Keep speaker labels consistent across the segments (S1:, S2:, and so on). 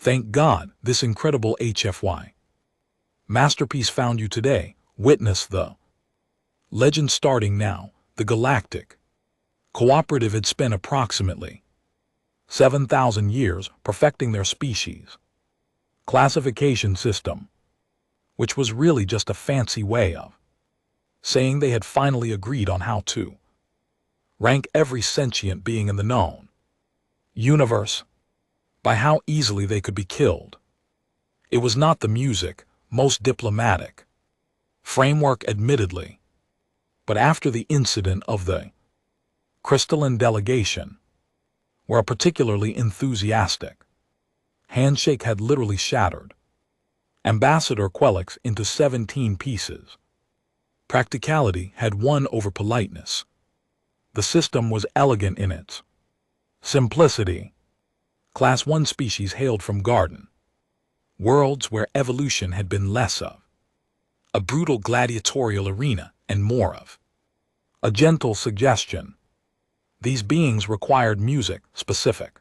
S1: Thank God, this incredible HFY masterpiece found you today. Witness the legend starting now. The Galactic Cooperative had spent approximately 7,000 years perfecting their species classification system, which was really just a fancy way of saying they had finally agreed on how to rank every sentient being in the known universe by how easily they could be killed. It was not the music, most diplomatic framework admittedly, but after the incident of the crystalline delegation, where a particularly enthusiastic handshake had literally shattered Ambassador Quelix into 17 pieces. Practicality had won over politeness. The system was elegant in its simplicity. Class 1 species hailed from garden worlds where evolution had been less of a brutal gladiatorial arena and more of a gentle suggestion. These beings required music, specific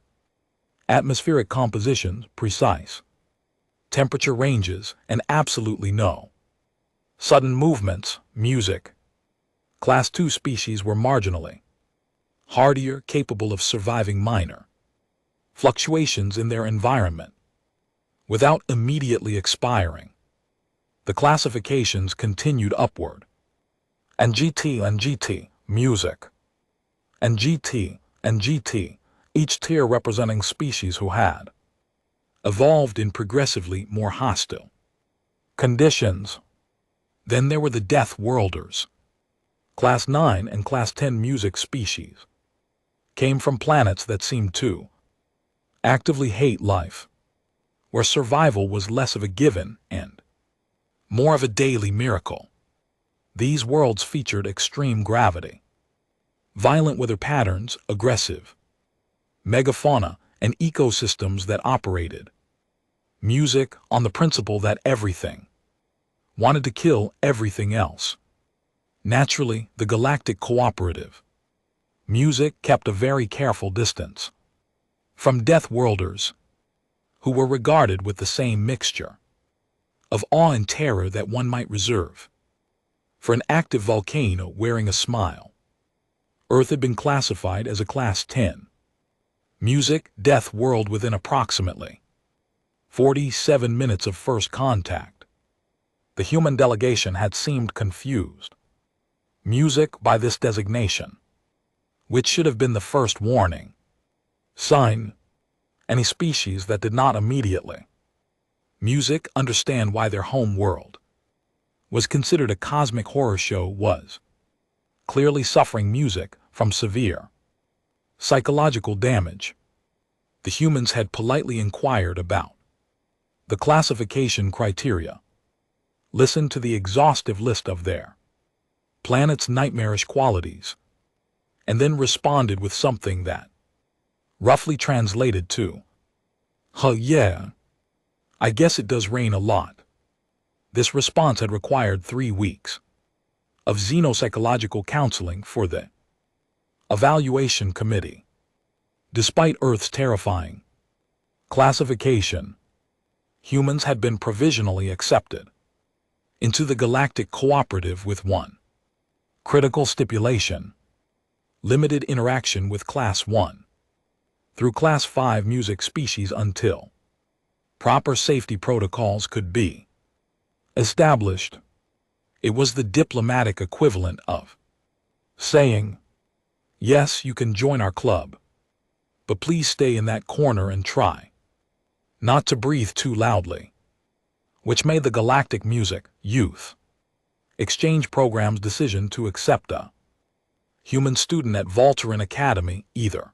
S1: atmospheric compositions, precise temperature ranges, and absolutely no sudden movements. Music. Class 2 species were marginally hardier, capable of surviving minor fluctuations in their environment without immediately expiring. The classifications continued upward. And GT, music. And GT, each tier representing species who had evolved in progressively more hostile conditions. Then there were the Deathworlders. Class 9 and Class 10 music species came from planets that seemed to actively hate life, where survival was less of a given and more of a daily miracle. These worlds featured extreme gravity, violent weather patterns, aggressive megafauna, and ecosystems that operated music on the principle that everything wanted to kill everything else. Naturally, the Galactic Cooperative music kept a very careful distance from Deathworlders, who were regarded with the same mixture of awe and terror that one might reserve for an active volcano wearing a smile. Earth had been classified as a Class 10 music Deathworld within approximately 47 minutes of first contact. The human delegation had seemed confused. Music by this designation, which should have been the first warning sign. Any species that did not immediately music understand why their home world was considered a cosmic horror show was clearly suffering music from severe psychological damage. The humans had politely inquired about the classification criteria, listened to the exhaustive list of their planet's nightmarish qualities, and then responded with something that roughly translated to, "Huh, yeah, I guess it does rain a lot." This response had required 3 weeks of xenopsychological counseling for the evaluation committee. Despite Earth's terrifying classification, humans had been provisionally accepted into the Galactic Cooperative with one critical stipulation: limited interaction with Class 1 through Class 5 music species until proper safety protocols could be established. It was the diplomatic equivalent of saying, "Yes, you can join our club, but please stay in that corner and try not to breathe too loudly," which made the Galactic Music Youth Exchange Program's decision to accept a human student at Volturin Academy either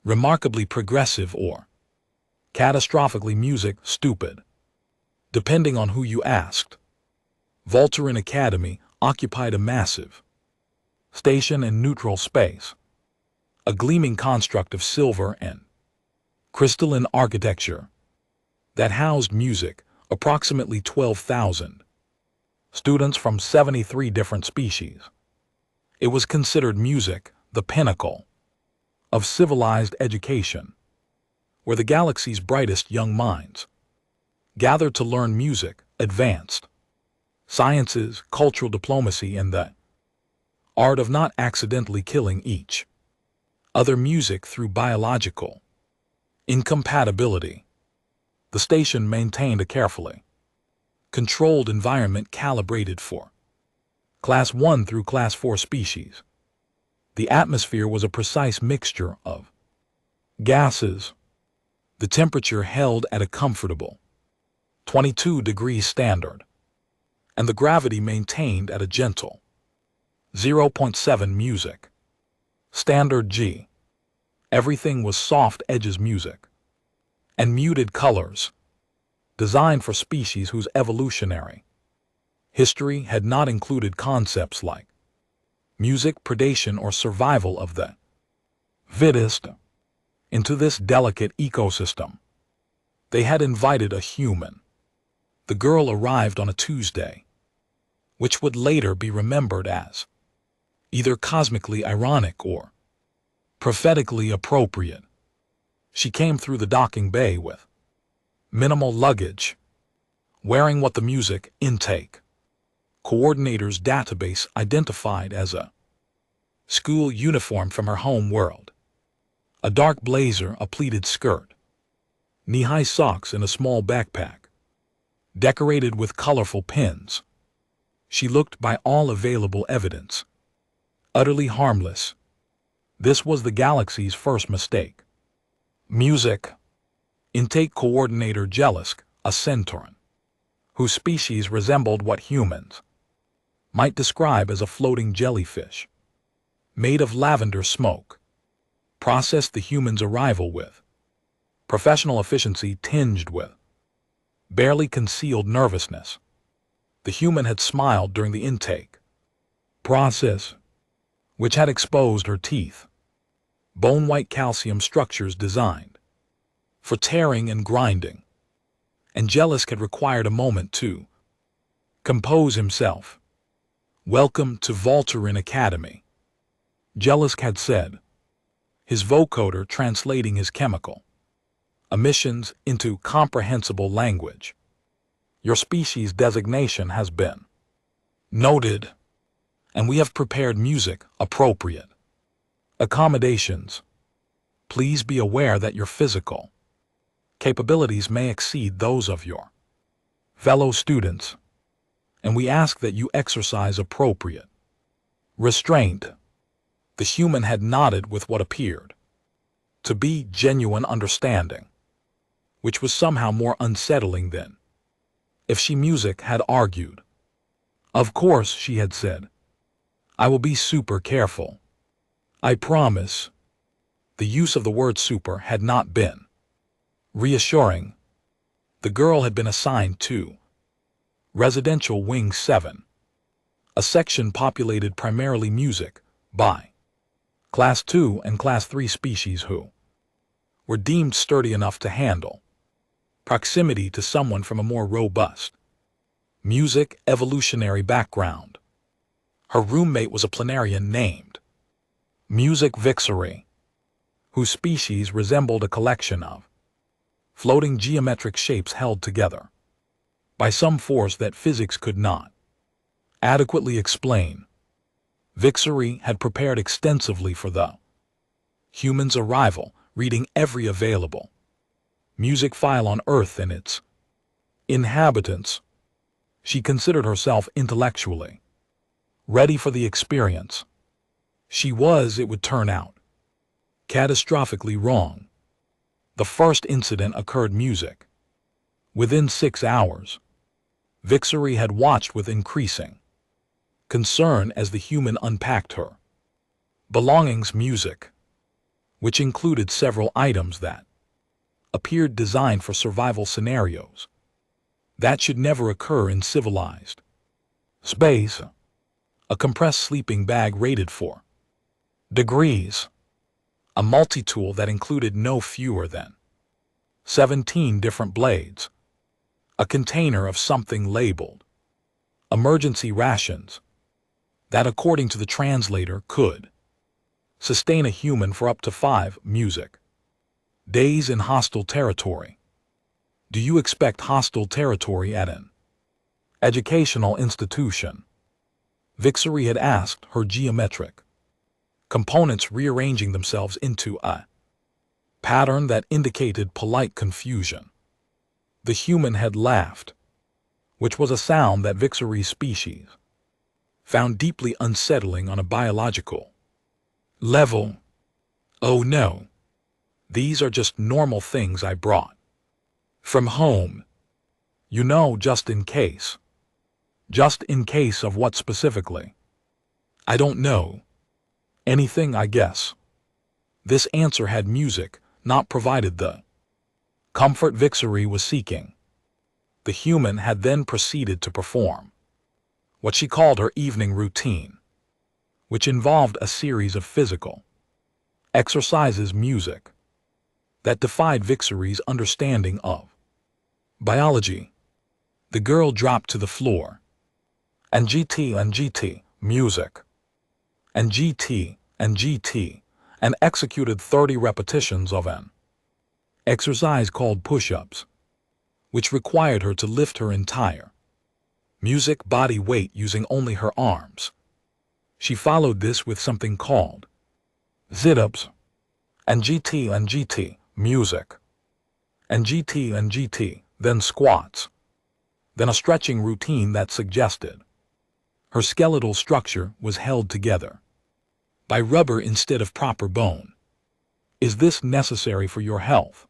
S1: remarkably progressive or catastrophically music stupid, depending on who you asked. Volturin Academy occupied a massive station in neutral space, a gleaming construct of silver and crystalline architecture that housed music, approximately 12,000 students from 73 different species. It was considered music, the pinnacle of civilized education, where the galaxy's brightest young minds gathered to learn music, advanced sciences, cultural diplomacy, and the art of not accidentally killing each other music through biological incompatibility. The station maintained a carefully controlled environment calibrated for Class 1 through Class 4 species. The atmosphere was a precise mixture of gases. The temperature held at a comfortable 22 degrees standard, and the gravity maintained at a gentle 0.7 music. Standard G. Everything was soft edges music and muted colors, designed for species whose evolutionary history had not included concepts like music, predation, or survival of the fittest. Into this delicate ecosystem, they had invited a human. The girl arrived on a Tuesday, which would later be remembered as either cosmically ironic or prophetically appropriate. She came through the docking bay with minimal luggage, wearing what the music intake coordinator's database identified as a school uniform from her home world. A dark blazer, a pleated skirt, knee-high socks, and a small backpack, decorated with colorful pins. She looked, by all available evidence, utterly harmless. This was the galaxy's first mistake. Music intake coordinator Jelisk, a centauran, whose species resembled what humans might describe as a floating jellyfish, made of lavender smoke, processed the human's arrival with professional efficiency tinged with barely concealed nervousness. The human had smiled during the intake process, which had exposed her teeth, bone-white calcium structures designed for tearing and grinding. Angelisk had required a moment to compose himself. "Welcome to Volturin Academy," Jelisk had said, his vocoder translating his chemical emissions into comprehensible language. "Your species designation has been noted, and we have prepared music appropriate accommodations. Please be aware that your physical capabilities may exceed those of your fellow students, and we ask that you exercise appropriate restraint." The human had nodded with what appeared to be genuine understanding, which was somehow more unsettling than if she music had argued. "Of course," she had said. "I will be super careful. I promise." The use of the word super had not been reassuring. The girl had been assigned to Residential Wing 7, a section populated primarily music by Class 2 and Class 3 species who were deemed sturdy enough to handle proximity to someone from a more robust music evolutionary background. Her roommate was a planarian named Music Vixery, whose species resembled a collection of floating geometric shapes held together by some force that physics could not adequately explain. Vixery had prepared extensively for the human's arrival, reading every available music file on Earth and its inhabitants. She considered herself intellectually ready for the experience. She was, it would turn out, catastrophically wrong. The first incident occurred music within 6 hours. Vixery had watched with increasing concern as the human unpacked her belongings. Music, which included several items that appeared designed for survival scenarios that should never occur in civilized space. A compressed sleeping bag rated 4 degrees, a multi-tool that included no fewer than 17 different blades, a container of something labeled emergency rations that, according to the translator, could sustain a human for up to 5 music Days in hostile territory. Do you expect hostile territory at an educational institution? Vixery had asked, her geometric components rearranging themselves into a pattern that indicated polite confusion. The human had laughed, which was a sound that Vixery's species found deeply unsettling on a biological level. Oh no, these are just normal things I brought from home. You know, just in case. Just in case of what specifically? I don't know. Anything, I guess. This answer had music, not provided the comfort Vixery was seeking. The human had then proceeded to perform what she called her evening routine, which involved a series of physical exercises, music that defied Vixery's understanding of biology. The girl dropped to the floor, and GT, music, and GT, and executed 30 repetitions of an exercise called push-ups, which required her to lift her entire music body weight using only her arms. She followed this with something called sit-ups, and GT, music, and GT, then squats, then a stretching routine that suggested her skeletal structure was held together by rubber instead of proper bone. Is this necessary for your health?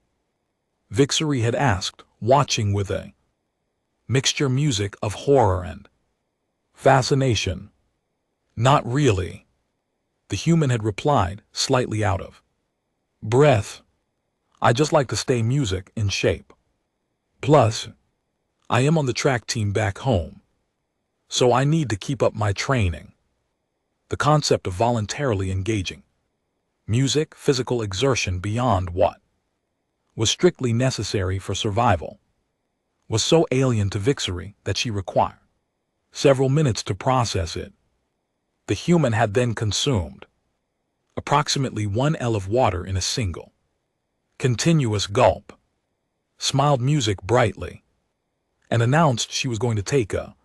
S1: Vixery had asked, watching with a mixture music of horror and fascination. Not really, the human had replied, slightly out of breath. I just like to stay music in shape. Plus, I am on the track team back home, so I need to keep up my training. The concept of voluntarily engaging music, physical exertion beyond what was strictly necessary for survival, was so alien to Vixery that she required several minutes to process it. The human had then consumed approximately 1 L of water in a single continuous gulp, smiled music brightly, and announced she was going to take a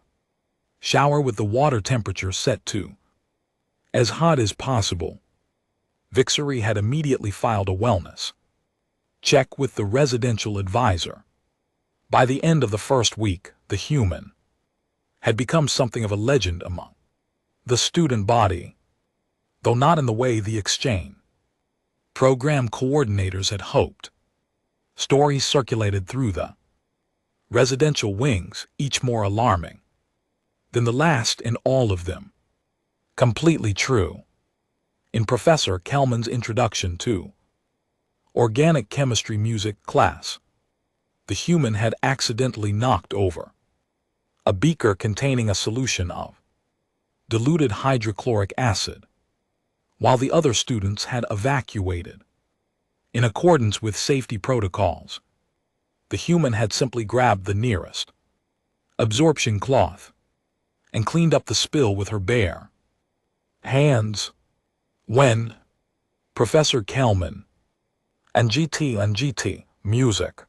S1: shower with the water temperature set to as hot as possible. Vixery had immediately filed a wellness check with the residential advisor. By the end of the first week, the human had become something of a legend among the student body, though not in the way the exchange program coordinators had hoped. Stories circulated through the residential wings, each more alarming than the last, and all of them completely true. In Professor Kelman's introduction to organic chemistry music class, the human had accidentally knocked over a beaker containing a solution of diluted hydrochloric acid, while the other students had evacuated. In accordance with safety protocols, the human had simply grabbed the nearest absorption cloth and cleaned up the spill with her bare hands. When Professor Kelman and GT, music,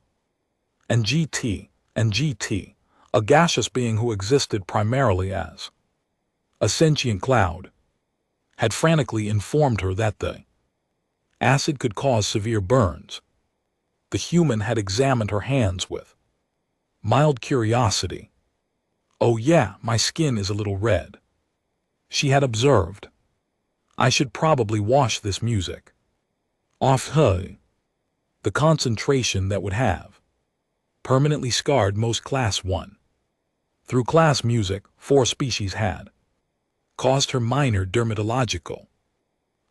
S1: and GT, a gaseous being who existed primarily as a sentient cloud, had frantically informed her that the acid could cause severe burns, the human had examined her hands with mild curiosity. Oh yeah, my skin is a little red, she had observed. I should probably wash this music off her. The concentration that would have permanently scarred most Class 1 through class music 4 species had caused her minor dermatological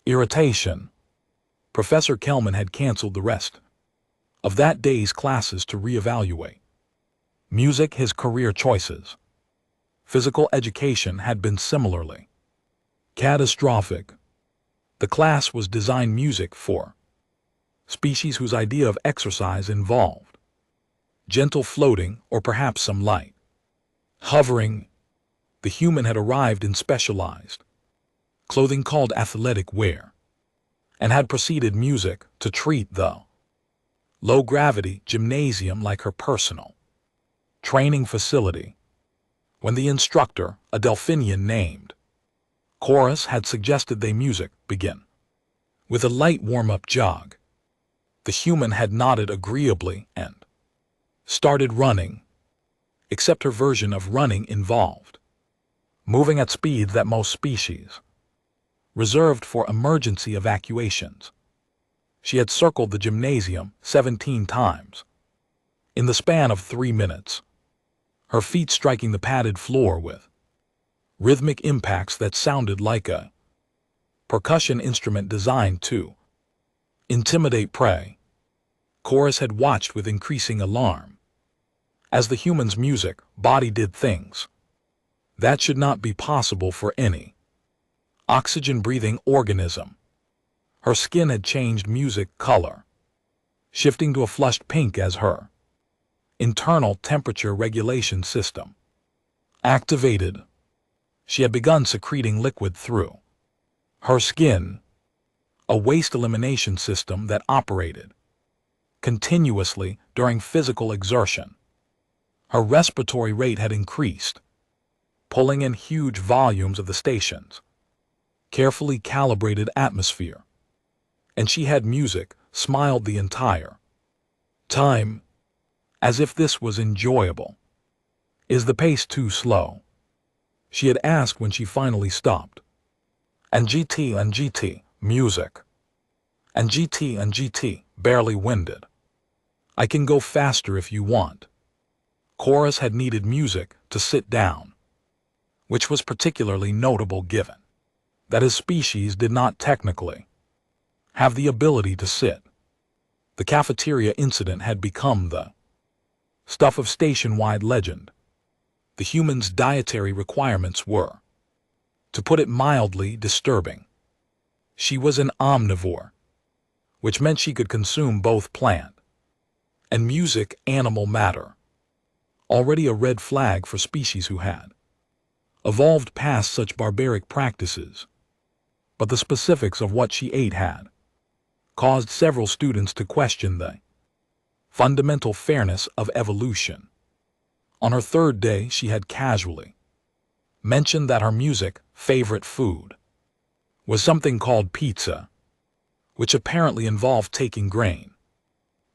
S1: irritation. Professor Kelman had canceled the rest of that day's classes to reevaluate music, his career choices. Physical education had been similarly catastrophic. The class was designed music for species whose idea of exercise involved gentle floating or perhaps some light hovering. The human had arrived in specialized clothing called athletic wear and had proceeded music to treat the low-gravity gymnasium like her personal training facility. When the instructor, a Delphinian named Chorus, had suggested they music begin with a light warm-up jog, the human had nodded agreeably and started running, except her version of running involved moving at speeds that most species reserved for emergency evacuations. She had circled the gymnasium 17 times in the span of 3 minutes, her feet striking the padded floor with rhythmic impacts that sounded like a percussion instrument designed to intimidate prey. Chorus had watched with increasing alarm as the human's music body did things that should not be possible for any oxygen-breathing organism. Her skin had changed music color, shifting to a flushed pink as her internal temperature regulation system activated. She had begun secreting liquid through her skin, a waste elimination system that operated continuously during physical exertion. Her respiratory rate had increased, pulling in huge volumes of the station's carefully calibrated atmosphere, and she had music smiled the entire time, as if this was enjoyable. "Is the pace too slow?" she had asked when she finally stopped. And GT, music. And GT, barely winded. "I can go faster if you want." Chorus had needed music to sit down, which was particularly notable given that his species did not technically have the ability to sit. The cafeteria incident had become the stuff of station-wide legend. The human's dietary requirements were, to put it mildly, disturbing. She was an omnivore, which meant she could consume both plant and music animal matter, already a red flag for species who had evolved past such barbaric practices. But the specifics of what she ate had caused several students to question the fundamental fairness of evolution. On her third day, she had casually mentioned that her music favorite food was something called pizza, which apparently involved taking grain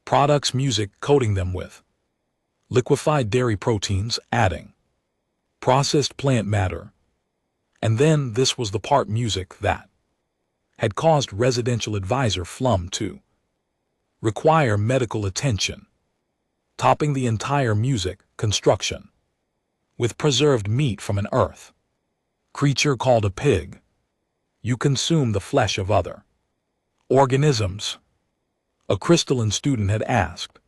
S1: products, music, coating them with liquefied dairy proteins, adding processed plant matter, and then this was the part music that had caused residential advisor Flum to require medical attention, topping the entire music construction with preserved meat from an earth creature called a pig. "You consume the flesh of other organisms?" a crystalline student had asked.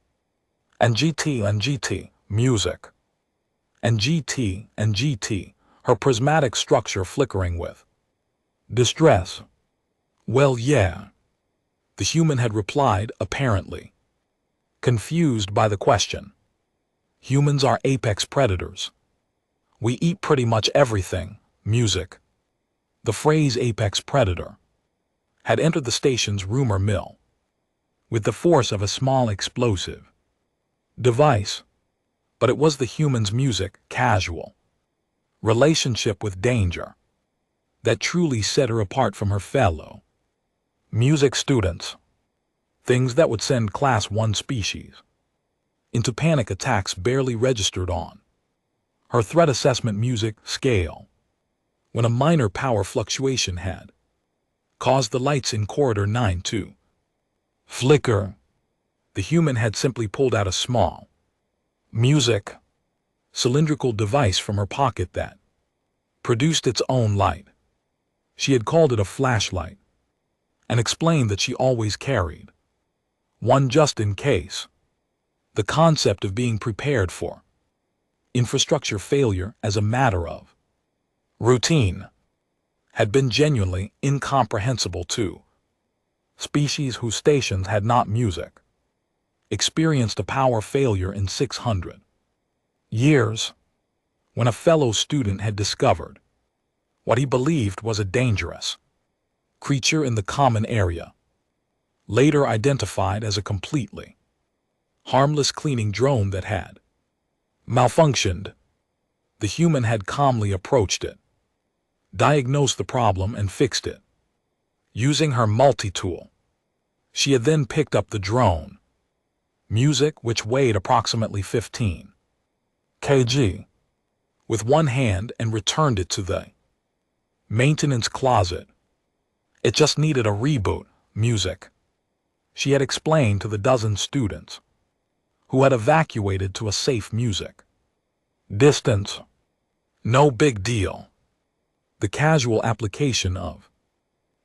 S1: And GT, music. And GT, her prismatic structure flickering with distress. "Well, yeah," the human had replied, apparently confused by the question. "Humans are apex predators. We eat pretty much everything, music." The phrase apex predator had entered the station's rumor mill with the force of a small explosive device, but it was the human's music casual relationship with danger that truly set her apart from her fellow music students, things that would send Class 1 species into panic attacks barely registered on her threat assessment music scale, when a minor power fluctuation had caused the lights in corridor 9 to flicker. The human had simply pulled out a small music cylindrical device from her pocket that produced its own light. She had called it a flashlight and explained that she always carried one just in case. The concept of being prepared for infrastructure failure as a matter of routine had been genuinely incomprehensible to species whose stations had not music experienced a power failure in 600 years, when a fellow student had discovered what he believed was a dangerous creature in the common area, later identified as a completely harmless cleaning drone that had malfunctioned. The human had calmly approached it, diagnosed the problem, and fixed it. Using her multi-tool, she had then picked up the drone, music, which weighed approximately 15 kg, with one hand and returned it to the maintenance closet. It just needed a reboot, music, she had explained to the dozen students, who had evacuated to a safe music distance. No big deal. The casual application of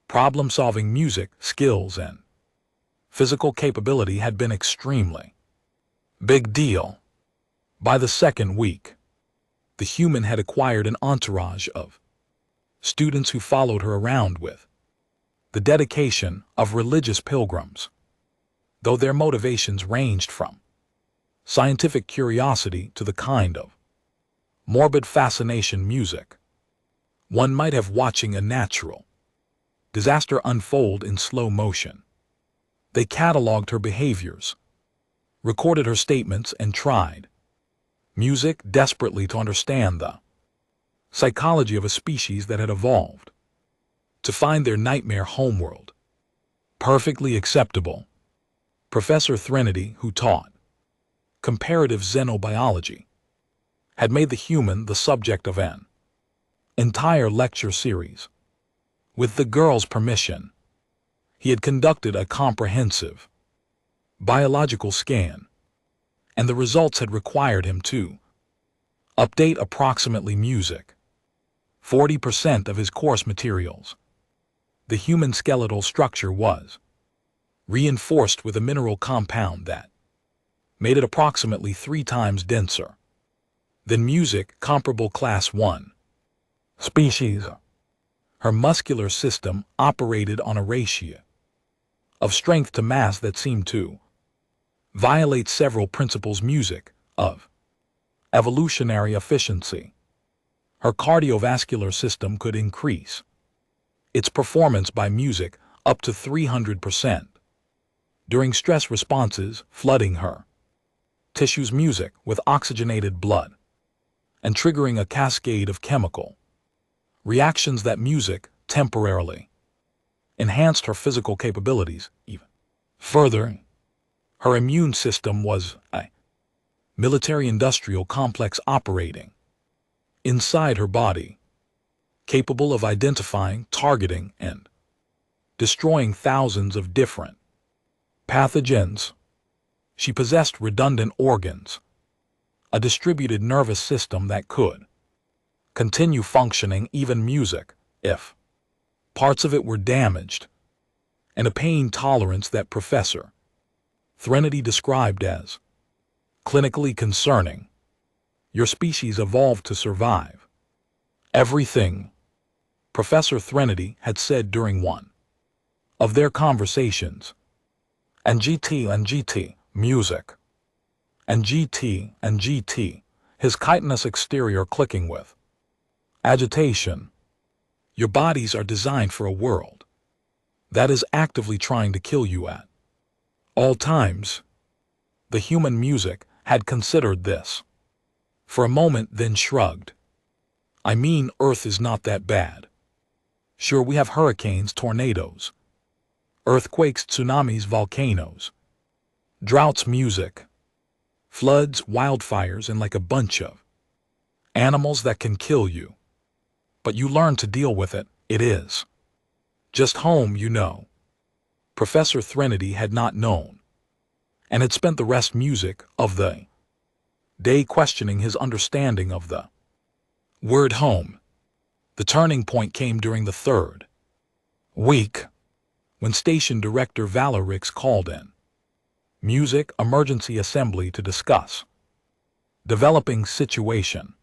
S1: problem-solving music skills and physical capability had been extremely big deal. By the second week, the human had acquired an entourage of students who followed her around with the dedication of religious pilgrims, though their motivations ranged from scientific curiosity to the kind of morbid fascination music one might have watching a natural disaster unfold in slow motion. They cataloged her behaviors, recorded her statements, and tried music desperately to understand the psychology of a species that had evolved to find their nightmare homeworld perfectly acceptable. Professor Threnody, who taught comparative xenobiology, had made the human the subject of an entire lecture series. With the girls' permission, he had conducted a comprehensive biological scan, and the results had required him to update approximately music 40% of his course materials. The human skeletal structure was reinforced with a mineral compound that made it approximately 3 times denser than music comparable class 1 species. Her muscular system operated on a ratio of strength to mass that seemed to violate several principles music of evolutionary efficiency. Her cardiovascular system could increase its performance by music up to 300% during stress responses, flooding her tissues music with oxygenated blood and triggering a cascade of chemical reactions that music temporarily enhanced her physical capabilities even further. Her immune system was a military-industrial complex operating inside her body, capable of identifying, targeting, and destroying thousands of different pathogens. She possessed redundant organs, a distributed nervous system that could continue functioning even music if parts of it were damaged, and a pain tolerance that Professor Threnody described as clinically concerning. Your species evolved to survive everything, Professor Threnody had said during one of their conversations. And GT, music. And GT, his chitinous exterior clicking with agitation. Your bodies are designed for a world that is actively trying to kill you at all times. The human music had considered this for a moment, then shrugged. I mean, Earth is not that bad. Sure, we have hurricanes, tornadoes, earthquakes, tsunamis, volcanoes, droughts, music, floods, wildfires, and like a bunch of animals that can kill you. But you learn to deal with it. It is just home, you know. Professor Threnody had not known, and had spent the rest music of the day questioning his understanding of the word home. The turning point came during the 3rd week, when Station Director Valerix called in music emergency assembly to discuss developing situation.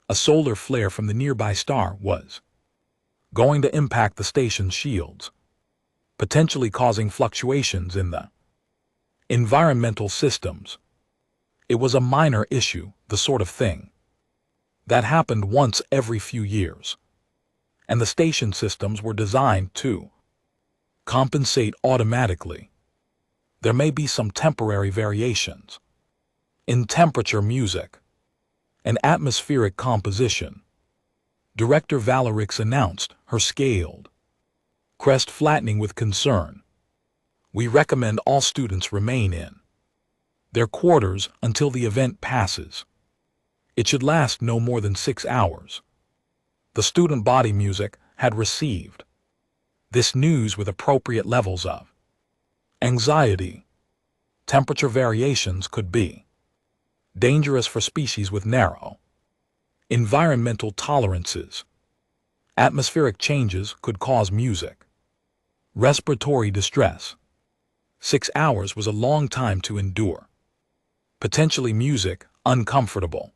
S1: A solar flare from the nearby star was going to impact the station's shields, potentially causing fluctuations in the environmental systems. It was a minor issue, the sort of thing that happened once every few years, and the station systems were designed to compensate automatically. There may be some temporary variations in temperature, music, and atmospheric composition. Director Valerix announced, her scaled crest flattening with concern. We recommend all students remain in their quarters until the event passes. It should last no more than 6 hours. The student body music had received this news with appropriate levels of anxiety. Temperature variations could be dangerous for species with narrow environmental tolerances. Atmospheric changes could cause music respiratory distress. 6 hours was a long time to endure. Potentially music uncomfortable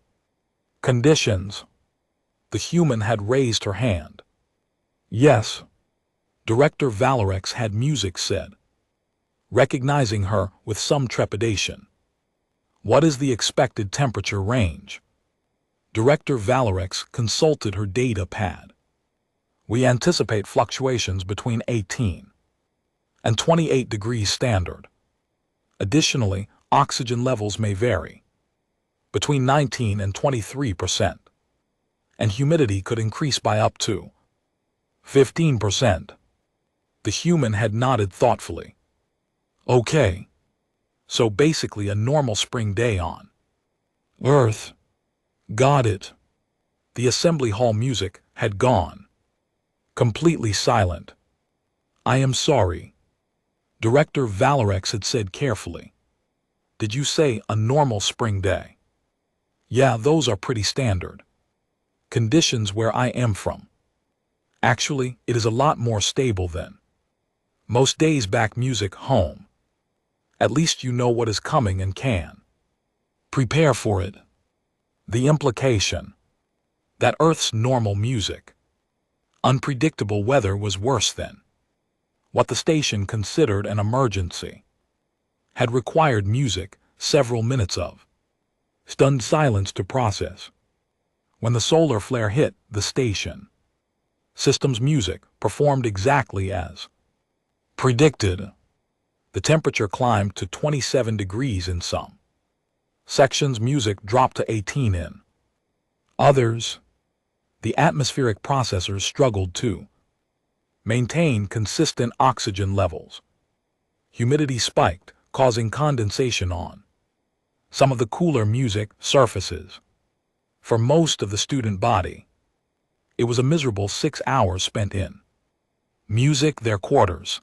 S1: conditions. The human had raised her hand. Yes, Director Valerix had music said, recognizing her with some trepidation. What is the expected temperature range? Director Valerix consulted her data pad. We anticipate fluctuations between 18 and 28 degrees standard. Additionally, oxygen levels may vary between 19 and 23%, and humidity could increase by up to 15%. The human had nodded thoughtfully. Okay. So basically a normal spring day on Earth. Got it. The assembly hall music had gone completely silent. I am sorry, Director Valerix had said carefully. Did you say a normal spring day? Yeah, those are pretty standard conditions where I am from. Actually, it is a lot more stable than most days back music home. At least you know what is coming and can prepare for it. The implication that Earth's normal music, unpredictable weather was worse than what the station considered an emergency, had required music several minutes of stunned silence to process. When the solar flare hit the station, system's music performed exactly as predicted. The temperature climbed to 27 degrees in some sections. Music dropped to 18 in others. The atmospheric processors struggled to maintain consistent oxygen levels. Humidity spiked, causing condensation on some of the cooler music surfaces. For most of the student body, it was a miserable 6 hours spent in music, their quarters,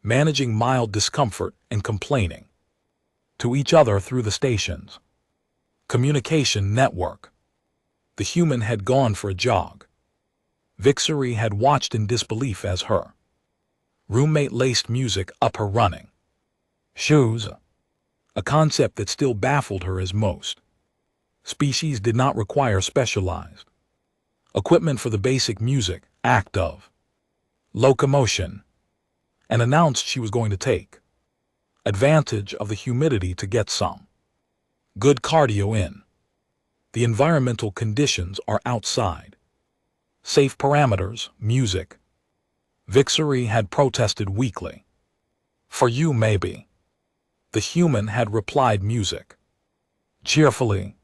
S1: managing mild discomfort and complaining to each other through the station's communication network. The human had gone for a jog. Vixery had watched in disbelief as her roommate laced music up her running shoes, a concept that still baffled her, as most species did not require specialized equipment for the basic music act of locomotion, and announced she was going to take advantage of the humidity to get some good cardio in. The environmental conditions are outside safe parameters. Music, Vixery had protested weakly. For you, maybe. The human had replied, music cheerfully.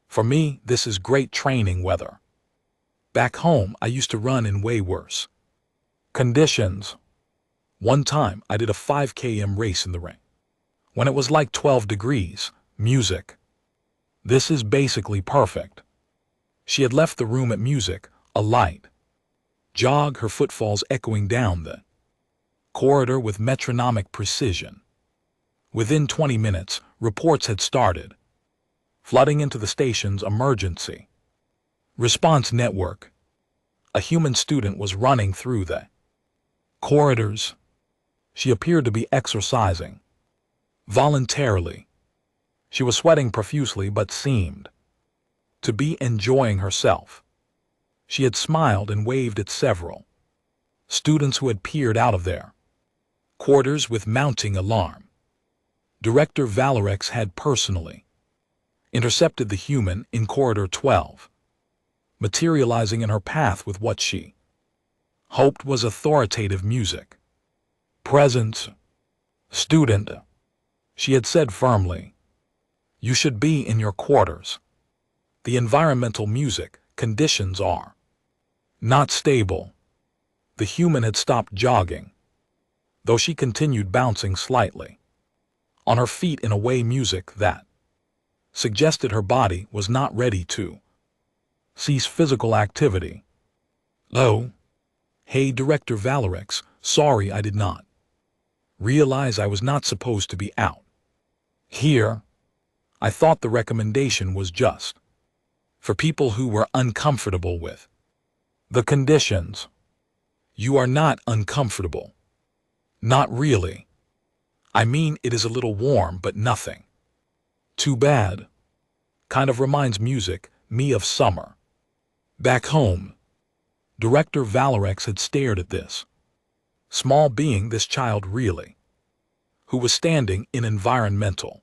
S1: For me, this is great training weather. Back home, I used to run in way worse conditions. One time, I did a 5 km race in the rain when it was like 12 degrees. Music, this is basically perfect. She had left the room at music, a light jog, her footfalls echoing down the corridor with metronomic precision. Within 20 minutes, reports had started flooding into the station's emergency response network. A human student was running through the corridors. She appeared to be exercising voluntarily. She was sweating profusely but seemed to be enjoying herself. She had smiled and waved at several students who had peered out of their quarters with mounting alarm. Director Valerix had personally intercepted the human in corridor 12, materializing in her path with what she hoped was authoritative music. Present student, She had said firmly, "You should be in your quarters. The environmental music conditions are not stable." The human had stopped jogging, though she continued bouncing slightly on her feet in a way music that suggested her body was not ready to cease physical activity. "Oh, hey, Director Valorex, sorry I did not realize I was not supposed to be out here. I thought the recommendation was just for people who were uncomfortable with the conditions." "You are not uncomfortable." "Not really. I mean, it is a little warm, but nothing too bad. Kind of reminds me of summer back home." Director Valorex had stared at this small being, this child really, who was standing in environmental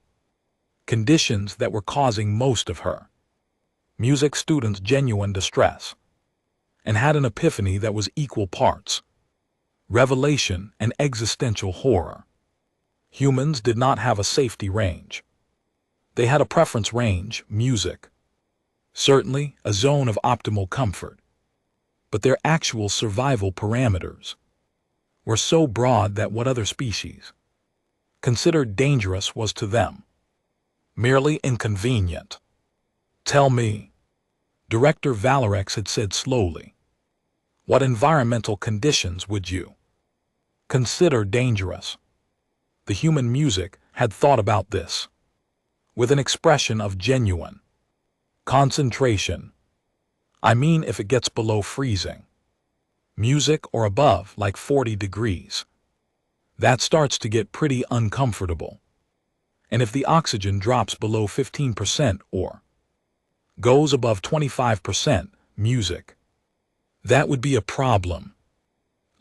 S1: conditions that were causing most of her music students' genuine distress, and had an epiphany that was equal parts revelation and existential horror. Humans did not have a safety range. They had a preference range, music. Certainly a zone of optimal comfort. But their actual survival parameters were so broad that what other species considered dangerous was to them merely inconvenient. "Tell me," Director Valorex had said slowly, "what environmental conditions would you consider dangerous?" The human music had thought about this with an expression of genuine concentration. "I mean, if it gets below freezing music or above like 40 degrees, that starts to get pretty uncomfortable. And if the oxygen drops below 15% or goes above 25% music, that would be a problem.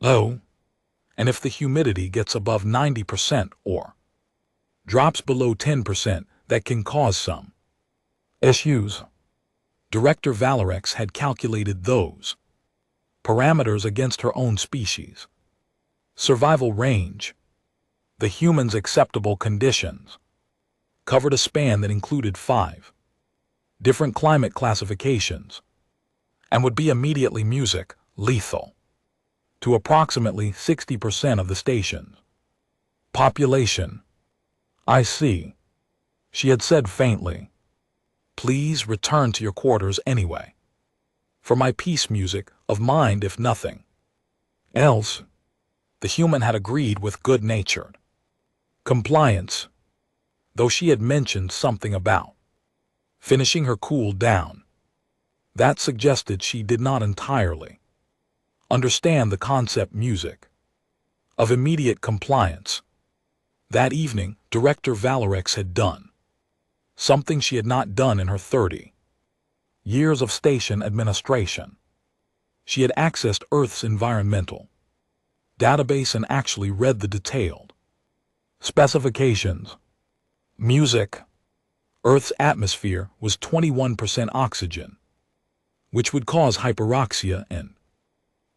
S1: Oh, and if the humidity gets above 90% or drops below 10%, that can cause some issues." Director Valorex had calculated those parameters against her own species' survival range. The humans' acceptable conditions covered a span that included 5 different climate classifications and would be immediately music lethal to approximately 60% of the station's population. "I see," she had said faintly. "Please return to your quarters anyway. For my peace music of mind, if nothing else." The human had agreed with good-natured compliance, though she had mentioned something about finishing her cool down. That suggested she did not entirely understand the concept music of immediate compliance. That evening, Director Valorex had done something she had not done in her 30 years of station administration. She had accessed Earth's environmental database and actually read the detailed specifications. Music. Earth's atmosphere was 21% oxygen, which would cause hyperoxia and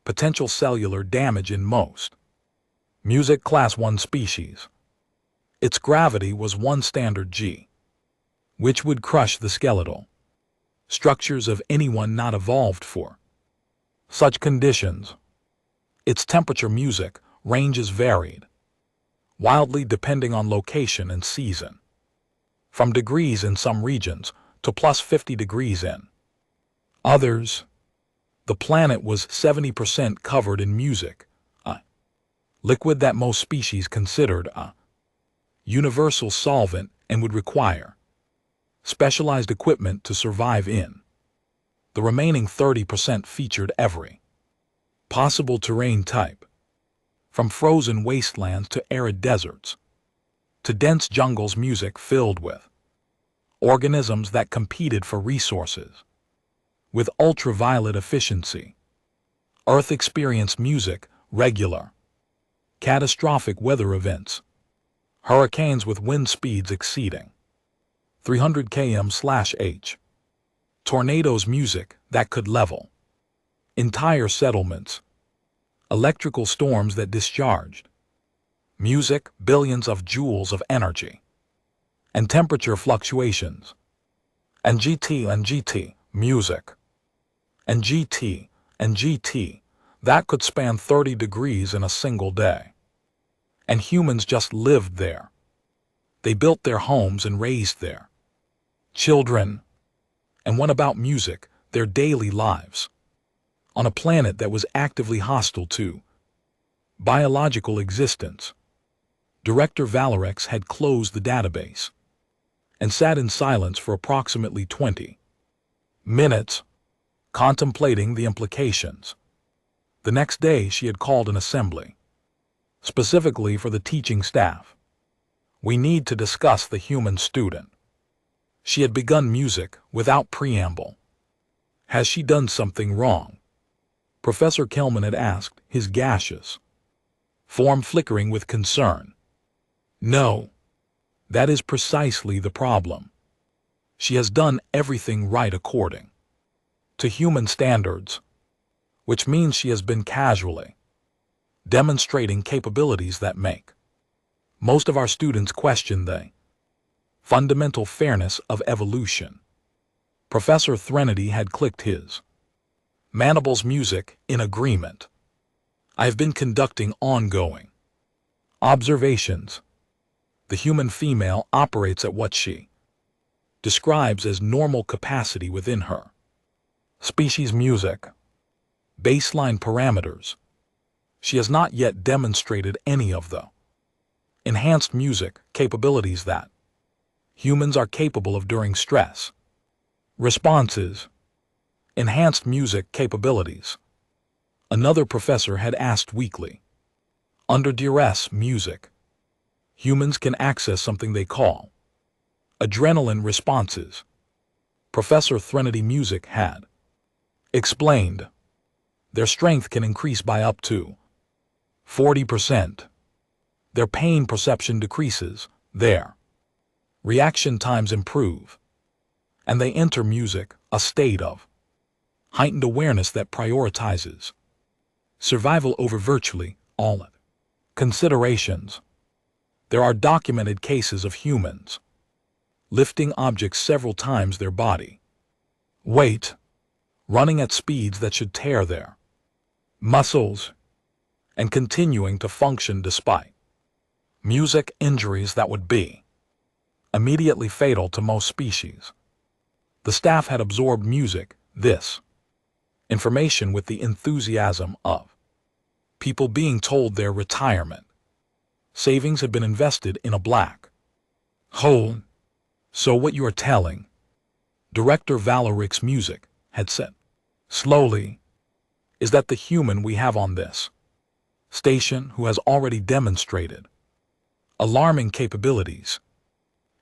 S1: potential cellular damage in most music Class 1 species. Its gravity was 1 standard G, which would crush the skeletal structures of anyone not evolved for such conditions. Its temperature music ranges varied wildly depending on location and season, from degrees in some regions to plus 50 degrees in others. The planet was 70% covered in music, a liquid that most species considered a universal solvent and would require specialized equipment to survive in. The remaining 30% featured every possible terrain type, from frozen wastelands to arid deserts, to dense jungles, music filled with organisms that competed for resources with ultraviolet efficiency. Earth experienced music, regular, catastrophic weather events, hurricanes with wind speeds exceeding 300 km/h, tornadoes, music that could level entire settlements, electrical storms that discharged music, billions of joules of energy and temperature fluctuations. And GT, music. And GT, that could span 30 degrees in a single day. And humans just lived there. They built their homes and raised their children, and went about music, their daily lives, on a planet that was actively hostile to biological existence. Director Valorex had closed the database and sat in silence for approximately 20 minutes, contemplating the implications. The next day she had called an assembly, specifically for the teaching staff. We need to discuss the human student. She had begun music without preamble. Has she done something wrong? Professor Kelman had asked, his gaseous form flickering with concern. No. That is precisely the problem. She has done everything right according to human standards, which means she has been casually demonstrating capabilities that make most of our students question the fundamental fairness of evolution. Professor Threnody had clicked his mandibles music in agreement. I have been conducting ongoing observations. The human female operates at what she describes as normal capacity within her species music baseline parameters. She has not yet demonstrated any of the enhanced music capabilities that humans are capable of during stress responses. Enhanced music capabilities. Another professor had asked weakly. Under duress music, humans can access something they call adrenaline responses. Professor Threnody music had explained. Their strength can increase by up to 40%. Their pain perception decreases, their reaction times improve, and they enter music, a state of heightened awareness that prioritizes survival over virtually all considerations. There are documented cases of humans lifting objects several times their body weight, running at speeds that should tear their muscles, and continuing to function despite music injuries that would be immediately fatal to most species. The staff had absorbed music, this information, with the enthusiasm of people being told their retirement savings had been invested in a black hole. So what you are telling, Director Valoric's music had said slowly, is that the human we have on this station, who has already demonstrated alarming capabilities,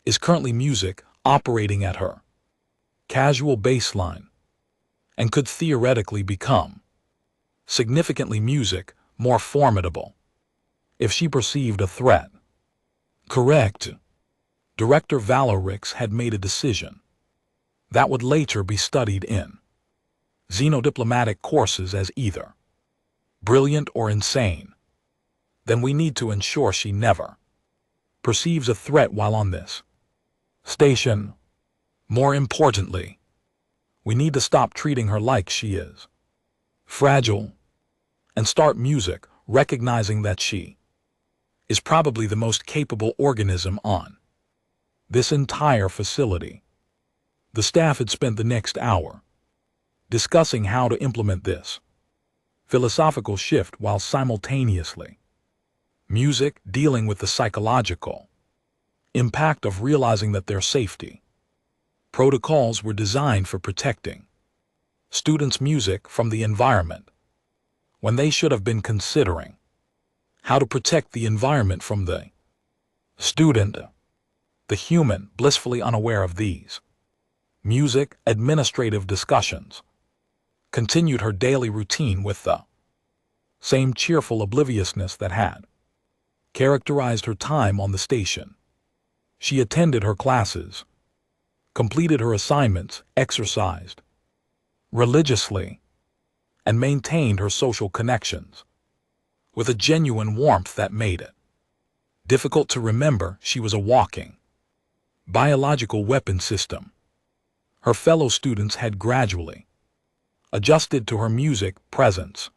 S1: is currently music operating at her casual baseline, and could theoretically become significantly music more formidable if she perceived a threat. Correct. Director Valorix had made a decision that would later be studied in xenodiplomatic courses as either brilliant or insane. Then we need to ensure she never perceives a threat while on this station. More importantly, we need to stop treating her like she is fragile and start music recognizing that she is probably the most capable organism on this entire facility. The staff had spent the next hour discussing how to implement this philosophical shift while simultaneously music dealing with the psychological impact of realizing that their safety protocols were designed for protecting students' music from the environment, when they should have been considering how to protect the environment from the student. The human, blissfully unaware of these music administrative discussions, continued her daily routine with the same cheerful obliviousness that had characterized her time on the station. She attended her classes, completed her assignments, exercised religiously, and maintained her social connections with a genuine warmth that made it difficult to remember she was a walking biological weapon system. Her fellow students had gradually adjusted to her music presence,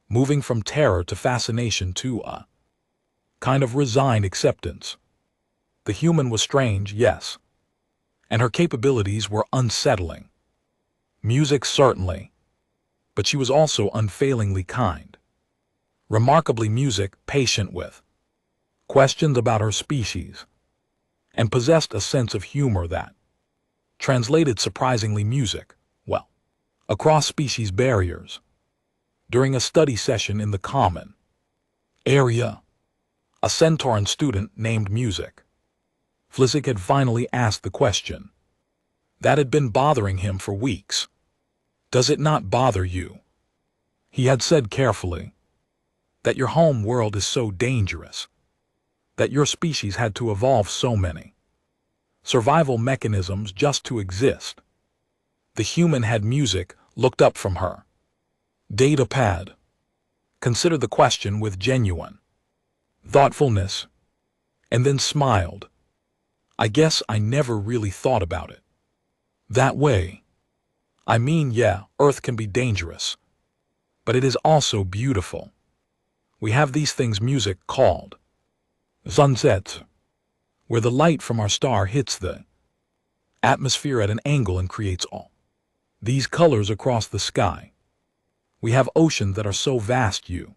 S1: moving from terror to fascination to a kind of resigned acceptance. The human was strange, yes, and her capabilities were unsettling. Music, certainly, but she was also unfailingly kind. Remarkably music, patient with questions about her species, and possessed a sense of humor that translated surprisingly music well across species barriers. During a study session in the common area, a Centauran student named Music Flissick had finally asked the question that had been bothering him for weeks. "Does it not bother you," he had said carefully, "that your home world is so dangerous, that your species had to evolve so many survival mechanisms just to exist?" The human had Music looked up from her data pad, considered the question with genuine thoughtfulness, and then smiled. "I guess I never really thought about it that way. I mean, yeah, Earth can be dangerous, but it is also beautiful. We have these things Music called sunsets, where the light from our star hits the atmosphere at an angle and creates all these colors across the sky. We have oceans that are so vast you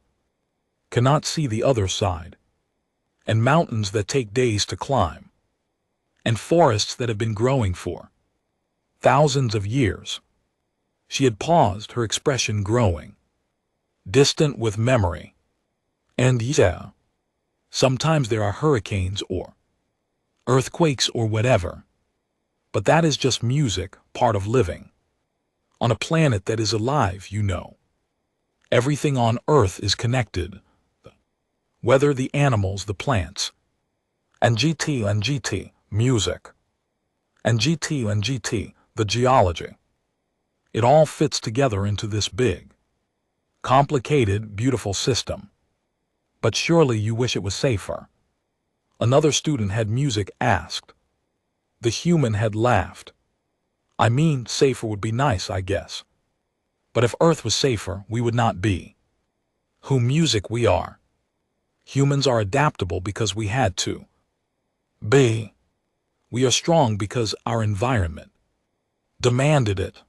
S1: cannot see the other side, and mountains that take days to climb, and forests that have been growing for thousands of years." She had paused, her expression growing distant with memory. "And yeah, sometimes there are hurricanes or earthquakes or whatever, but that is just music, part of living on a planet that is alive, you know. Everything on Earth is connected, the weather, the animals, the plants, and GT, music, and GT, the geology. It all fits together into this big, complicated, beautiful system. But surely you wish it was safer?" Another student had Music asked. The human had laughed. "I mean, safer would be nice, I guess. But if Earth was safer, we would not be who Music we are. Humans are adaptable because we had to be. We are strong because our environment demanded it.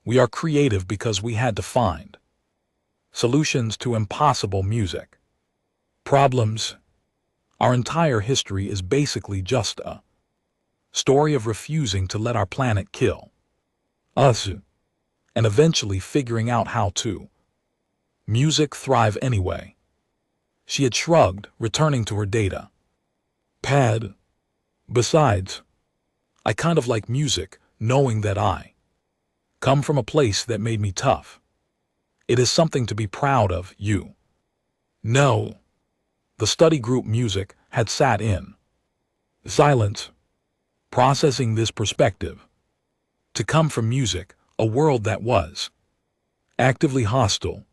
S1: We are creative because we had to find solutions to impossible music problems. Our entire history is basically just a story of refusing to let our planet kill us, and eventually figuring out how to music thrive anyway." She had shrugged, returning to her data pad. "Besides, I kind of like music, knowing that I come from a place that made me tough. It is something to be proud of, you know." The study group Music had sat in silence, processing this perspective. To come from Music, a world that was actively hostile,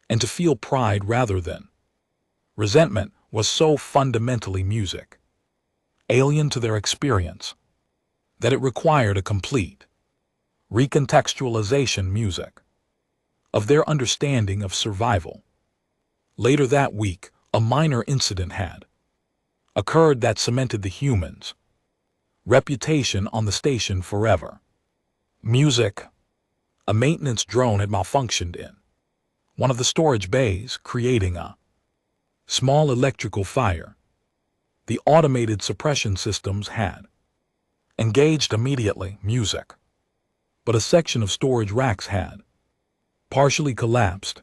S1: and to feel pride rather than resentment was so fundamentally Music alien to their experience that it required a complete recontextualization Music of their understanding of survival. Later that week, a minor incident had occurred that cemented the humans' reputation on the station forever. Music, a maintenance drone had malfunctioned in one of the storage bays, creating a small electrical fire. The automated suppression systems had engaged immediately, Music, but a section of storage racks had partially collapsed,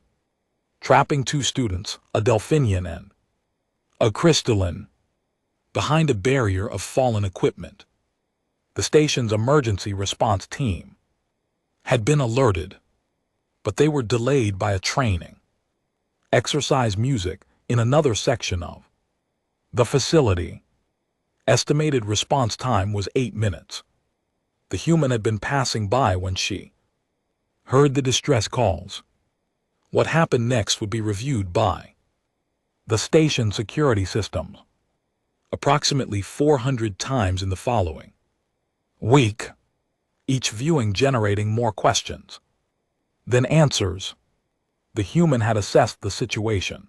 S1: trapping 2 students, a Delphinian and a Crystalline, behind a barrier of fallen equipment. The station's emergency response team had been alerted, but they were delayed by a training exercise Music in another section of the facility. Estimated response time was 8 minutes. The human had been passing by when she heard the distress calls. What happened next would be reviewed by the station security systems. approximately 400 times in the following week, each viewing generating more questions than answers. The human had assessed the situation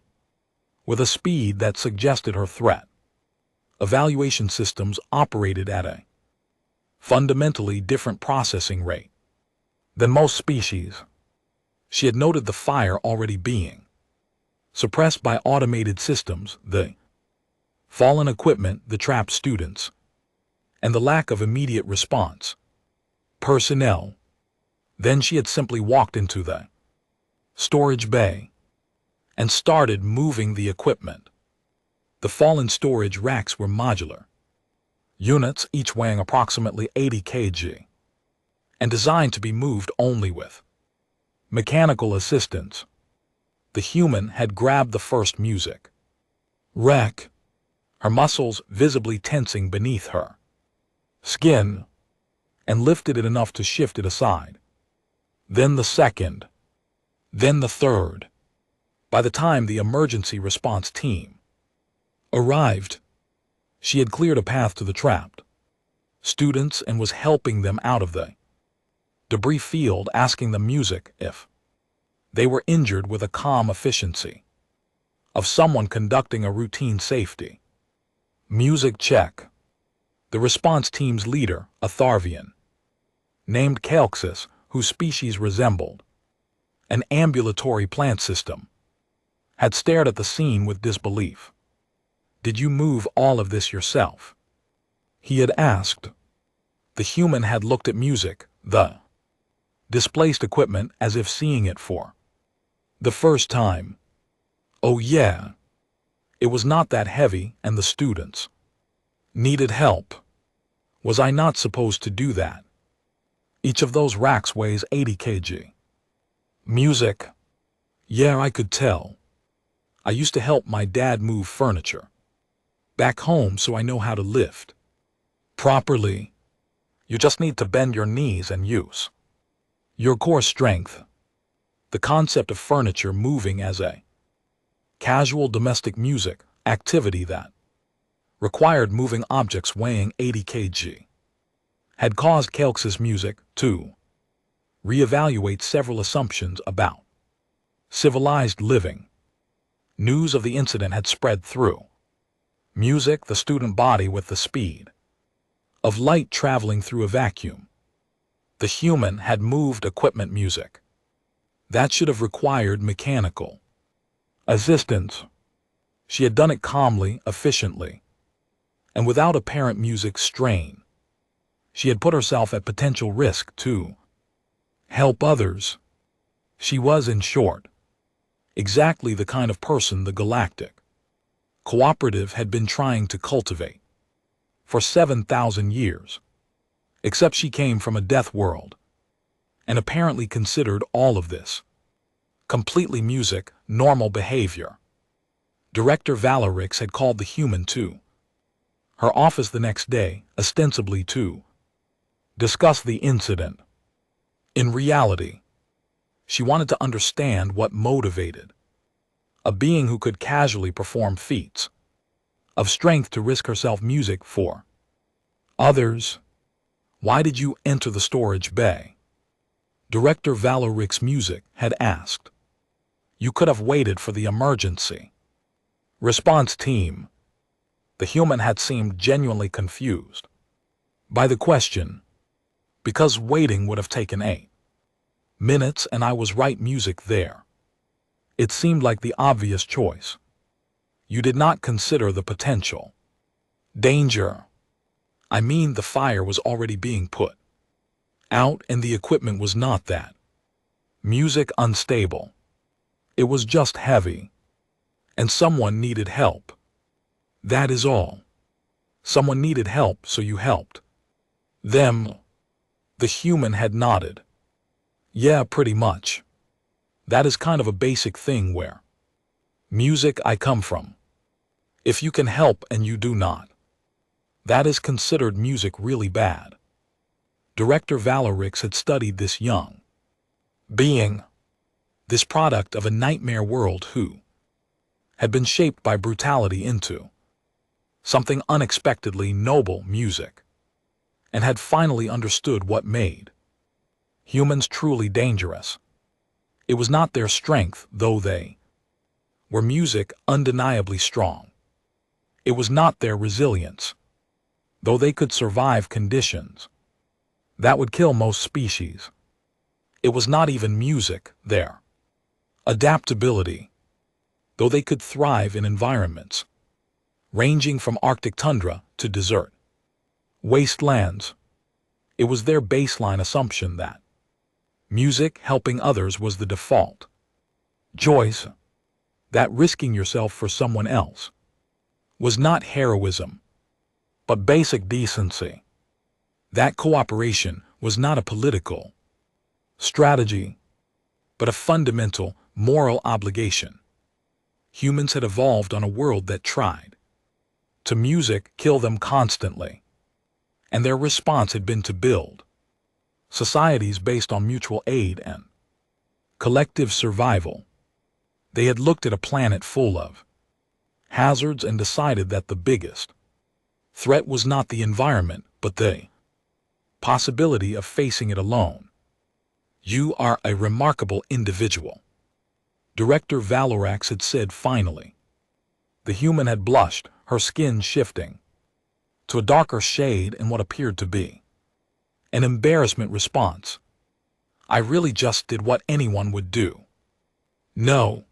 S1: with a speed that suggested her threat. Evaluation systems operated at a fundamentally different processing rate than most species. She had noted the fire already being suppressed by automated systems, the fallen equipment, the trapped students, and the lack of immediate response personnel. Then she had simply walked into the storage bay and started moving the equipment. The fallen storage racks were modular units, each weighing approximately 80 kg, and designed to be moved only with mechanical assistance. The human had grabbed the first music rack, her muscles visibly tensing beneath her skin, and lifted it enough to shift it aside. Then the second, then the third. By the time the emergency response team arrived, she had cleared a path to the trapped students and was helping them out of the debris field, asking the music if they were injured with a calm efficiency of someone conducting a routine safety music check. The response team's leader, a Tharvian named Calxis, whose species resembled an ambulatory plant system, had stared at the scene with disbelief. "Did you move all of this yourself?" he had asked. The human had looked at music, the displaced equipment, as if seeing it for the first time. "Oh yeah. It was not that heavy, and the students needed help. Was I not supposed to do that? Each of those racks weighs 80 kg. Music? Yeah, I could tell. I used to help my dad move furniture back home, so I know how to lift properly. You just need to bend your knees and use your core strength." The concept of furniture moving as a casual domestic music activity that required moving objects weighing 80 kg had caused Calxis music to reevaluate several assumptions about civilized living. News of the incident had spread through music, the student body with the speed of light traveling through a vacuum. The human had moved equipment music that should have required mechanical assistance. She had done it calmly, efficiently, and without apparent music strain. She had put herself at potential risk to help others. She was, in short, exactly the kind of person the galactic cooperative had been trying to cultivate for 7,000 years. Except she came from a death world and apparently considered all of this completely music, normal behavior. Director Valerix had called the human to her office the next day, ostensibly to discuss the incident. In reality, she wanted to understand what motivated a being who could casually perform feats of strength to risk herself music for others. "Why did you enter the storage bay?" Director Valerix Music had asked. "You could have waited for the emergency response team." The human had seemed genuinely confused by the question. "Because waiting would have taken 8 minutes and I was right music there. It seemed like the obvious choice. You did not consider the potential danger. I mean, the fire was already being put out and the equipment was not that music unstable. It was just heavy. And someone needed help. That is all. Someone needed help, so you helped them." The human had nodded. "Yeah, pretty much. That is kind of a basic thing where music I come from. If you can help and you do not, that is considered music really bad." Director Valerix had studied this young being, this product of a nightmare world who had been shaped by brutality into something unexpectedly noble, music, and had finally understood what made humans truly dangerous. It was not their strength, though they were music undeniably strong. It was not their resilience, though they could survive conditions that would kill most species. It was not even music, their adaptability, though they could thrive in environments ranging from Arctic tundra to desert wastelands. It was their baseline assumption that music helping others was the default choice, that risking yourself for someone else was not heroism, but basic decency, that cooperation was not a political strategy, but a fundamental moral obligation. Humans had evolved on a world that tried to music kill them constantly, and their response had been to build societies based on mutual aid and collective survival. They had looked at a planet full of hazards and decided that the biggest threat was not the environment, but the possibility of facing it alone. "You are a remarkable individual," Director Valorax had said finally. The human had blushed, her skin shifting to a darker shade in what appeared to be an embarrassment response. "I really just did what anyone would do." "No,"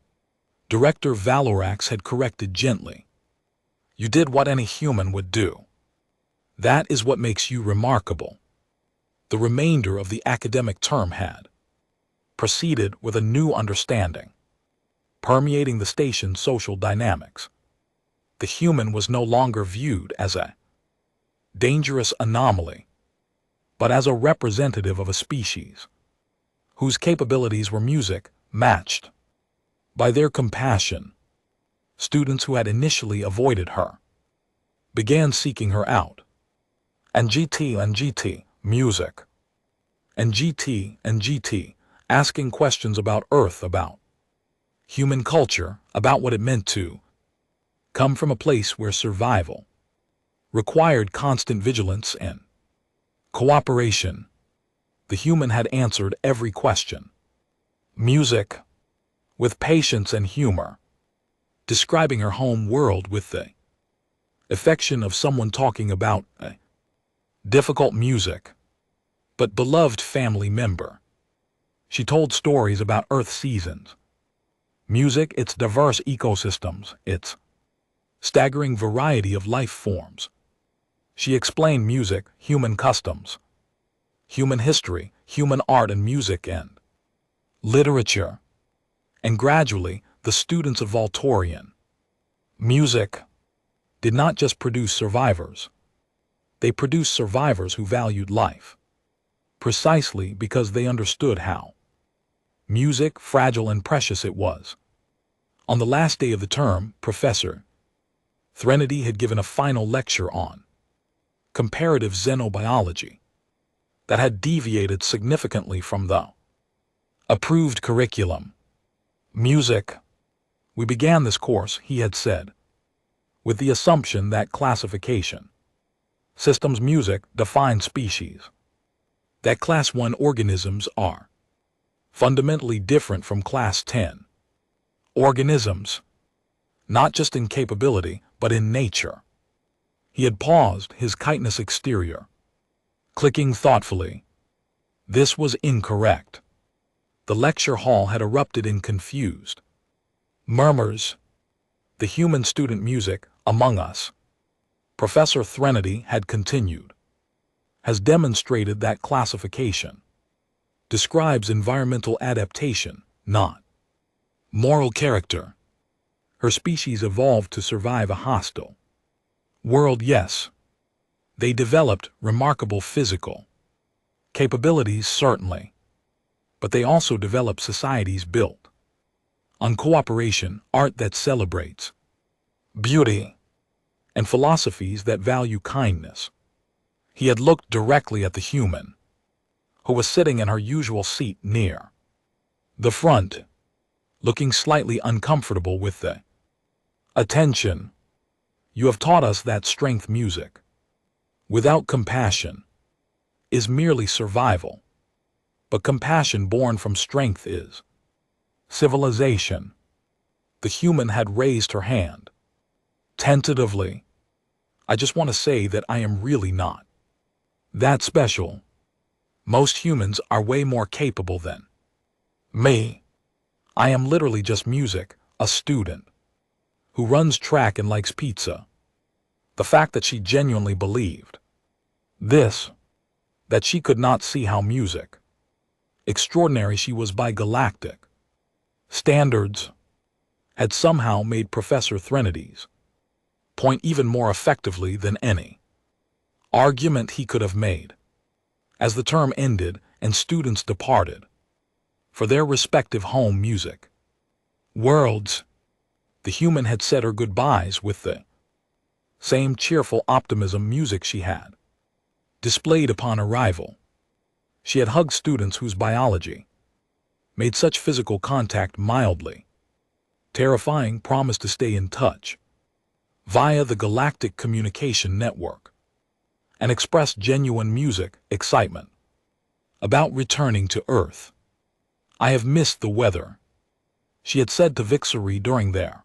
S1: Director Valorax had corrected gently. "You did what any human would do. That is what makes you remarkable." The remainder of the academic term had proceeded with a new understanding, permeating the station's social dynamics. The human was no longer viewed as a dangerous anomaly, but as a representative of a species whose capabilities were music matched by their compassion. Students who had initially avoided her began seeking her out. And GT, music. And GT, asking questions about Earth, about human culture, about what it meant to come from a place where survival required constant vigilance and cooperation. The human had answered every question. Music, with patience and humor, describing her home world with the affection of someone talking about a difficult music, but beloved family member. She told stories about Earth seasons, music, its diverse ecosystems, its staggering variety of life forms. She explained music, human customs, human history, human art and music and literature. And gradually, the students of Voltorian music did not just produce survivors. They produced survivors who valued life, precisely because they understood how music, fragile and precious it was. On the last day of the term, Professor Threnody had given a final lecture on comparative xenobiology that had deviated significantly from the approved curriculum. Music. "We began this course," he had said, "with the assumption that classification systems music define species, that Class 1 organisms are fundamentally different from Class 10 organisms, not just in capability, but in nature." He had paused, his chitinous exterior clicking thoughtfully. This was incorrect. The lecture hall had erupted in confused murmurs. "The human student music among us," Professor Threnody had continued, "has demonstrated that classification describes environmental adaptation, not moral character. Her species evolved to survive a hostile world, yes. They developed remarkable physical capabilities, certainly, but they also developed societies built on cooperation, art that celebrates beauty, and philosophies that value kindness." He had looked directly at the human, who was sitting in her usual seat near the front, looking slightly uncomfortable with the attention. You have taught us that strength music, without compassion, is merely survival, but compassion born from strength is civilization. The human had raised her hand. Tentatively, I just want to say that I am really not that special. Most humans are way more capable than me. I am literally just music, a student who runs track and likes pizza. The fact that she genuinely believed this, that she could not see how music, extraordinary she was by galactic standards, had somehow made Professor Threnodies point even more effectively than any argument he could have made. As the term ended and students departed for their respective home music worlds, the human had said her goodbyes with the same cheerful optimism music she had displayed upon arrival. She had hugged students whose biology made such physical contact mildly terrifying, promised to stay in touch via the galactic communication network, and expressed genuine music excitement about returning to Earth. I have missed the weather, she had said to Vixery during their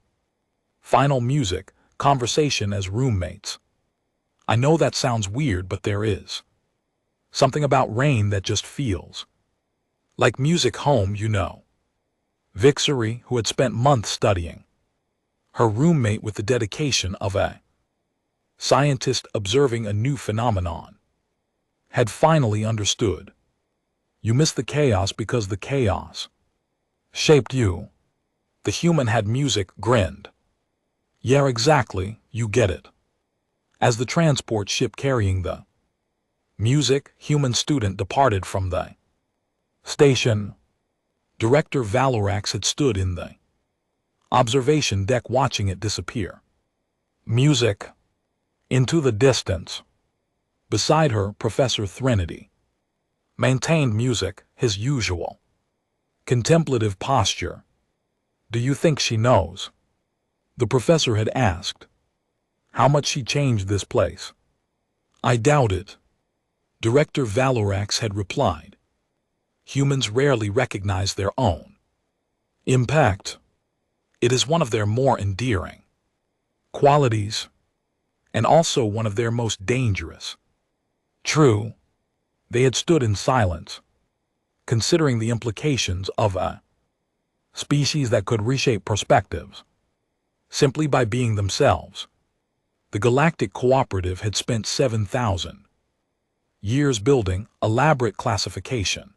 S1: final music conversation as roommates. I know that sounds weird, but there is something about rain that just feels like music home, you know. Vixery, who had spent months studying her roommate with the dedication of a scientist observing a new phenomenon, had finally understood. You miss the chaos because the chaos shaped you. The human had music grinned. Yeah, exactly, you get it. As the transport ship carrying the music human student departed from the station, Director Valorax had stood in the observation deck watching it disappear. Music into the distance. Beside her, Professor Threnody maintained music, his usual contemplative posture. Do you think she knows? The professor had asked. How much she changed this place? I doubt it. Director Valorax had replied. Humans rarely recognize their own impact. It is one of their more endearing qualities, and also one of their most dangerous. True, they had stood in silence, considering the implications of a species that could reshape perspectives simply by being themselves. The Galactic Cooperative had spent 7,000 years building elaborate classification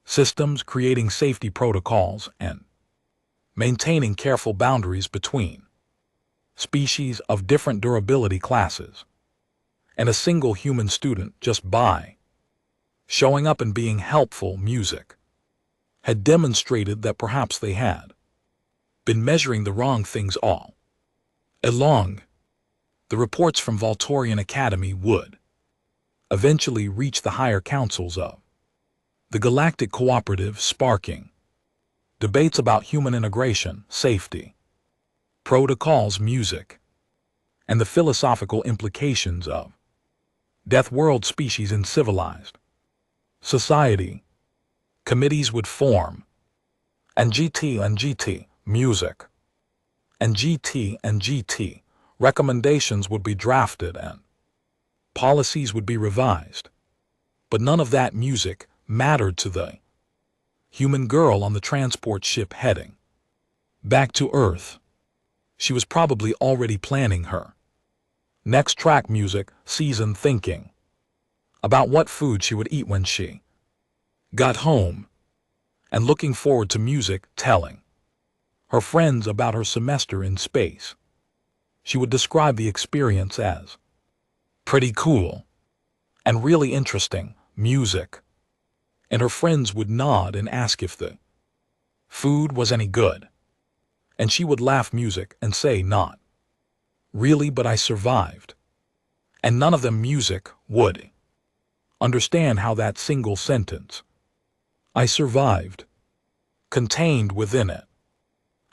S1: systems, creating safety protocols, and maintaining careful boundaries between species of different durability classes. And a single human student, just by showing up and being helpful music, had demonstrated that perhaps they had been measuring the wrong things all along. The reports from Voltorian Academy would eventually reach the higher councils of the Galactic Cooperative, sparking debates about human integration, safety, protocols, music, and the philosophical implications of Deathworld species in civilized society. Committees would form, and GT music, and GT recommendations would be drafted, and policies would be revised. But none of that music mattered to the human girl on the transport ship heading back to Earth. She was probably already planning her next track music season, thinking about what food she would eat when she got home, and looking forward to music telling her friends about her semester in space. She would describe the experience as pretty cool and really interesting music, and her friends would nod and ask if the food was any good, and she would laugh music and say, not really, but I survived. And none of them music would understand how that single sentence, I survived, contained within it,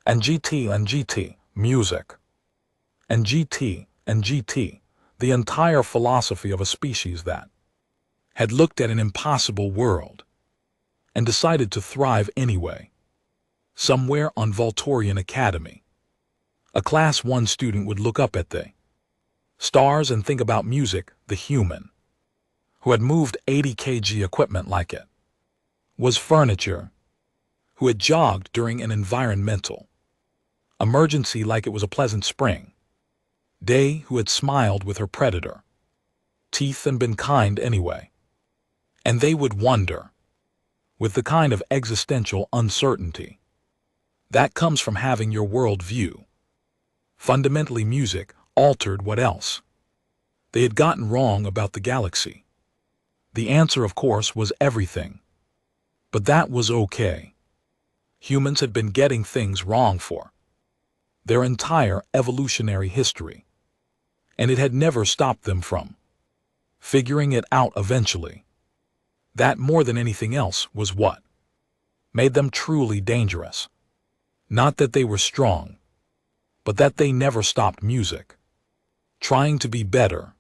S1: and GT music, and GT and GT, the entire philosophy of a species that had looked at an impossible world and decided to thrive anyway. Somewhere on Voltorian Academy, a Class 1 student would look up at the stars and think about music. The human, who had moved 80 kg equipment like it was furniture, who had jogged during an environmental emergency like it was a pleasant spring day, who had smiled with her predator teeth and been kind anyway. And they would wonder, with the kind of existential uncertainty that comes from having your world view fundamentally music altered what else they had gotten wrong about the galaxy. The answer, of course, was everything. But that was okay. Humans had been getting things wrong for their entire evolutionary history, and it had never stopped them from figuring it out eventually. That, more than anything else, was what made them truly dangerous. Not that they were strong, but that they never stopped music trying to be better.